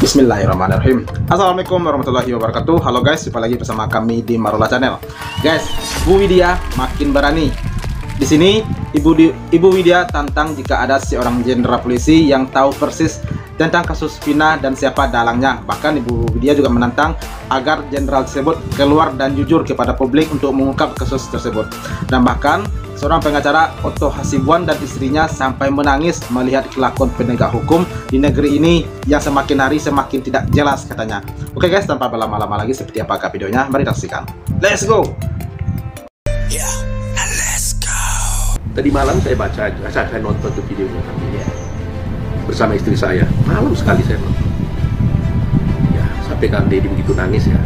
Bismillahirrahmanirrahim. Assalamualaikum warahmatullahi wabarakatuh. Halo guys, jumpa lagi bersama kami di Marula Channel. Guys, Bu Widya makin berani. Di sini Ibu Widya tantang jika ada seorang jenderal polisi yang tahu persis tentang kasus Vina dan siapa dalangnya. Bahkan Ibu Widya juga menantang agar jenderal tersebut keluar dan jujur kepada publik untuk mengungkap kasus tersebut. Dan bahkan seorang pengacara Otto Hasibuan dan istrinya sampai menangis melihat kelakuan penegak hukum di negeri ini yang semakin hari semakin tidak jelas katanya. Oke guys, tanpa berlama-lama lagi, seperti apakah videonya? Mari kita saksikan. Let's go. Let's go. Tadi malam saya baca, saya nonton tuh videonya ya, bersama istri saya. Malam sekali saya nonton. Ya, sampai Kang Deddy begitu nangis ya.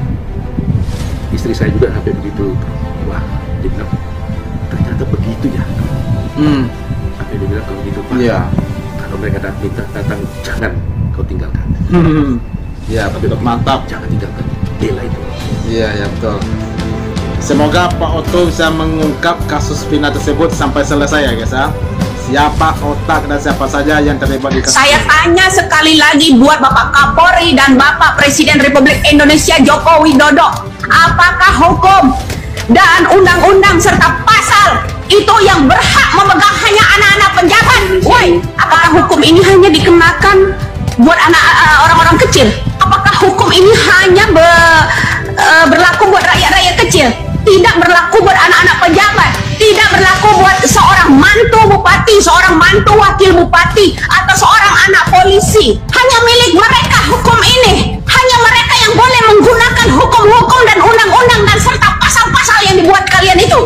Istri saya juga sampai begitu. Wah, dia bilang, ternyata begitu ya. Sampai dia bilang kalau gitu Pak, kalau mereka datang jangan kau tinggalkan. Ya betul, mantap. Jangan tinggalkan Bella itu. Iya ya betul. Semoga Pak Otto bisa mengungkap kasus Vina tersebut sampai selesai ya guys ya. Siapa otak dan siapa saja yang terlibat di kasus saya ini. tanya sekali lagi buat Bapak Kapolri dan Bapak Presiden Republik Indonesia Joko Widodo, apakah hukum dan undang-undang serta pasal itu yang berhak memegang hanya anak-anak penjabat? Woi, apakah hukum ini hanya dikenakan buat orang-orang kecil? Apakah hukum ini hanya berlaku buat rakyat-rakyat kecil? Tidak berlaku buat anak-anak pejabat, tidak berlaku buat seorang mantu bupati, seorang mantu wakil bupati, atau seorang anak polisi. Hanya milik mereka hukum ini. Hanya mereka yang boleh menggunakan hukum-hukum dan undang-undang dan serta pasal-pasal yang dibuat kalian itu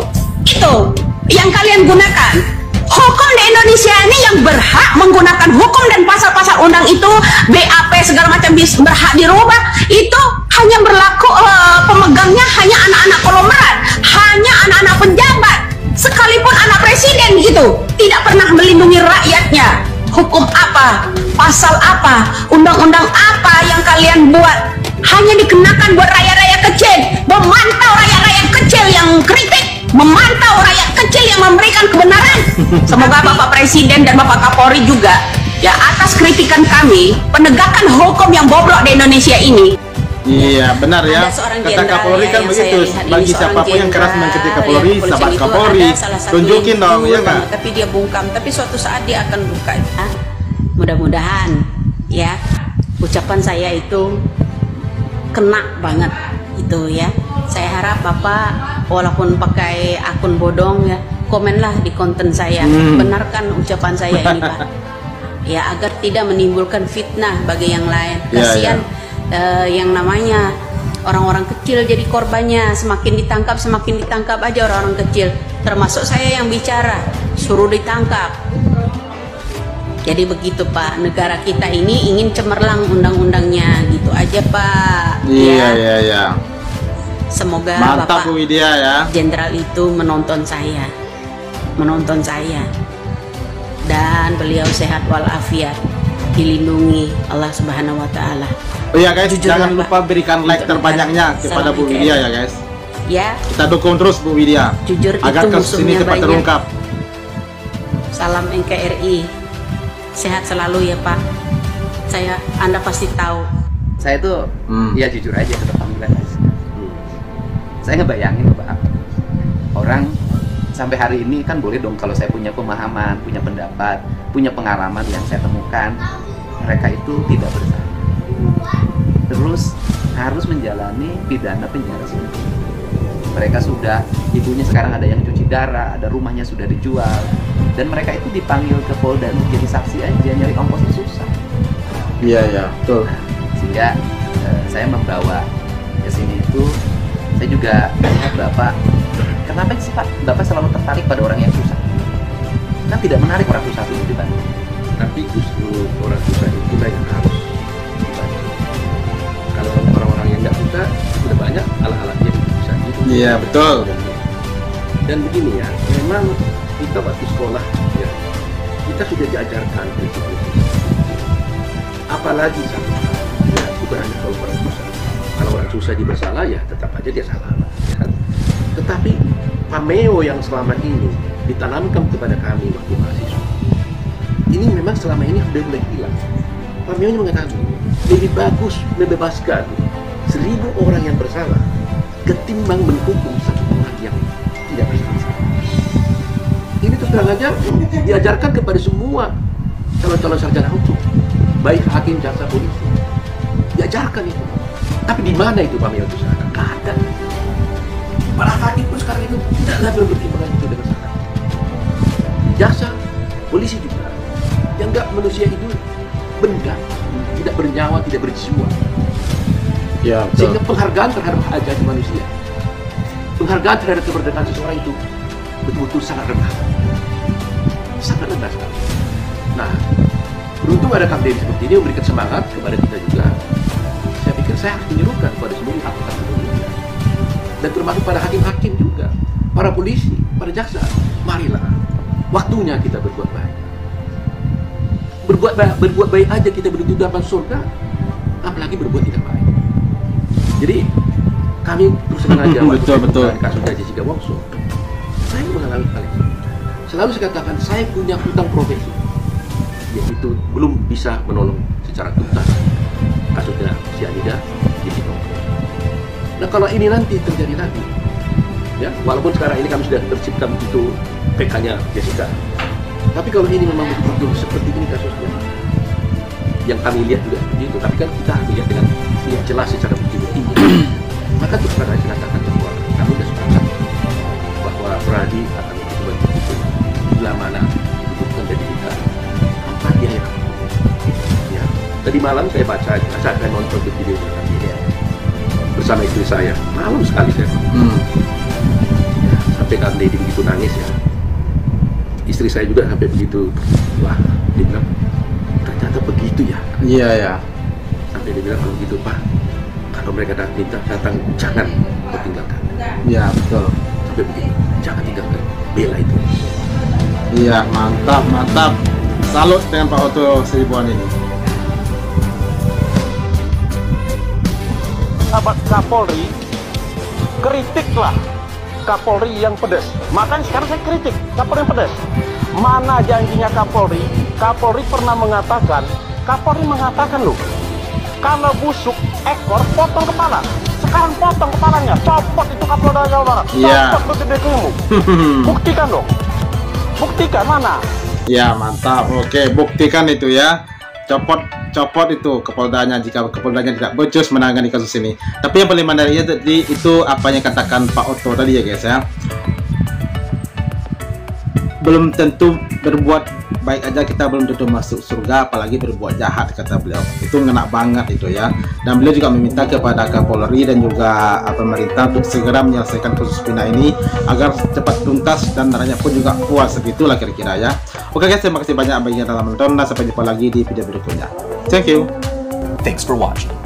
yang kalian gunakan. Hukum di Indonesia ini yang berhak menggunakan hukum dan pasal-pasal undang itu, BAP segala macam berhak dirubah, itu hanya berlaku pemegangnya hanya anak-anak konglomerat, hanya anak-anak pejabat, sekalipun anak presiden gitu, tidak pernah melindungi rakyatnya. Hukum apa, pasal apa, undang-undang apa yang kalian buat hanya dikenakan buat rakyat-rakyat kecil, memantau rakyat-rakyat kecil yang kritik, memantau rakyat kecil yang memberikan kebenaran. Semoga Bapak Presiden dan Bapak Kapolri juga ya, atas kritikan kami penegakan hukum yang bobrok di Indonesia ini. Iya benar ya, kata Kapolri kan begitu, bagi siapapun yang keras mengkritik Kapolri, sahabat Kapolri, tunjukin dong, ya nggak? Tapi dia bungkam, tapi suatu saat dia akan buka. Mudah-mudahan ya, ucapan saya itu kena banget itu ya. Saya harap Bapak walaupun pakai akun bodong ya, komenlah di konten saya, benarkan ucapan saya ini Pak, ya, agar tidak menimbulkan fitnah bagi yang lain. Kasihan yang namanya orang-orang kecil jadi korbannya, semakin ditangkap aja orang-orang kecil, termasuk saya yang bicara, suruh ditangkap. Jadi begitu Pak, negara kita ini ingin cemerlang undang-undangnya, gitu aja Pak. Iya. Semoga mantap Bu Bapak Widya ya, jenderal itu menonton saya dan beliau sehat walafiat, dilindungi Allah Subhanahu wa Ta'ala. Oh iya guys, jangan lupa berikan like terbanyaknya kepada Bu Widya ya guys ya. Kita dukung terus Bu Widya jujur agar kasus ini cepat terungkap. Salam NKRI, sehat selalu ya Pak. Anda pasti tahu saya tuh ya jujur aja ke panggilan. Saya ngebayangin Pak, orang sampai hari ini kan boleh dong kalau saya punya pemahaman, punya pendapat, punya pengalaman yang saya temukan, mereka itu tidak bersalah, terus harus menjalani pidana penjara seumur. Mereka sudah, ibunya sekarang ada yang cuci darah, ada rumahnya sudah dijual, dan mereka itu dipanggil ke Polda untuk jadi saksi aja, nyari ongkosnya susah. Iya betul. Sehingga saya membawa ke sini itu, saya juga melihat Bapak, kenapa sih Pak Bapak selalu tertarik pada orang yang susah? Kan tidak menarik orang susah itu dibantu. Tapi justru orang susah itulah yang harus dibantu. Kalau orang-orang yang nggak susah, sudah banyak alat-alatnya bisa gitu. Iya betul. Dan begini ya, memang kita waktu sekolah ya, kita sudah diajarkan prinsip-prinsip. Apalagi satu hal, ya, bukan hanya kalau orang susah. Kalau orang susah bersalah ya tetap aja dia salah. Ya. Tetapi pameo yang selama ini ditanamkan kepada kami waktu mahasiswa, ini memang selama ini sudah mulai hilang. Pameo mengatakan lebih bagus membebaskan 1000 orang yang bersalah ketimbang menghukum satu orang yang tidak bersalah. Ini terus terang aja diajarkan kepada semua calon-calon sarjana hukum, baik hakim, jaksa, polisi. Diajarkan itu. Tapi di mana itu Pak Mio itu sekarang? Nggak ada. Para hakim pun sekarang itu tidak lagi berpertimbangan itu dengan sekarang. Jaksa, polisi juga yang nggak manusia itu benda, tidak bernyawa, tidak berjiwa. Ya, Sehingga penghargaan terhadap hak asasi manusia, penghargaan terhadap kemerdekaan seseorang itu betul-betul sangat rendah, sangat rendah sekali. Nah, beruntung ada Kang Deddy seperti ini memberikan semangat kepada kita juga. Saya pikir saya harus menyuruhkan kepada seluruh anggota Indonesia dan termasuk pada hakim-hakim juga, para polisi, para jaksa. Marilah, waktunya kita berbuat baik. Berbuat baik aja kita begitu dapat surga, apalagi berbuat tidak baik. Jadi kami terus sengaja betul. kasus Jessica Wongso. Saya mengalami hal itu. Selalu saya katakan saya punya hutang profesi, yaitu belum bisa menolong secara tuntas kasusnya cyanida Jessica Wongso. Nah kalau ini nanti terjadi lagi, ya walaupun sekarang ini kami sudah tercipta begitu PK-nya Jessica, tapi kalau ini memang betul-betul seperti ini kasusnya, yang kami lihat juga begitu, tapi kan kita lihat dengan jelas secara bukti-bukti. Maka terus terang saya katakan bahwa kami sudah sepakat bahwa Pradi akan betul-betul bila mana dibutuhkan dari kita tempat dia yang ya. Tadi malam saya baca, saya nonton video tadi ya, bersama istri saya. Malam sekali saya ya, sampai Kang Deddy begitu nangis ya. Istri saya juga sampai begitu, wah dia bilang ternyata begitu ya. Iya ya. Sampai dia bilang kalau gitu Pak, kalau mereka datang jangan tinggalkan. Iya betul. Sampai begitu, jangan tinggalkan, bela itu. Iya mantap. Salut dengan Pak Otto Hasibuan ini. Sahabat Kapolri, kritiklah Kapolri yang pedas. Makanya sekarang saya kritik Kapolri yang pedas. Mana janjinya Kapolri? Kapolri pernah mengatakan, loh, kalau busuk ekor potong kepala. Sekarang potong kepalanya, copot itu Kapolda Jawa Barat, copot ke DKMU. Buktikan dong, buktikan mana? Ya mantap, oke buktikan itu ya. Copot itu kepoldanya jika kepoldanya tidak becus menangani kasus ini. Tapi yang paling menariknya tadi itu apa yang katakan Pak Otto tadi ya guys ya. Belum tentu berbuat baik aja kita belum tentu masuk surga, apalagi berbuat jahat kata beliau. Itu ngena banget itu ya. Dan beliau juga meminta kepada Kapolri dan juga pemerintah untuk segera menyelesaikan kasus Vina ini agar cepat tuntas dan rakyat pun juga puas, segitulah kira-kira ya. Oke guys, terima kasih banyak bagi yang telah menonton dan sampai jumpa lagi di video berikutnya. Thank you. Thanks for watching.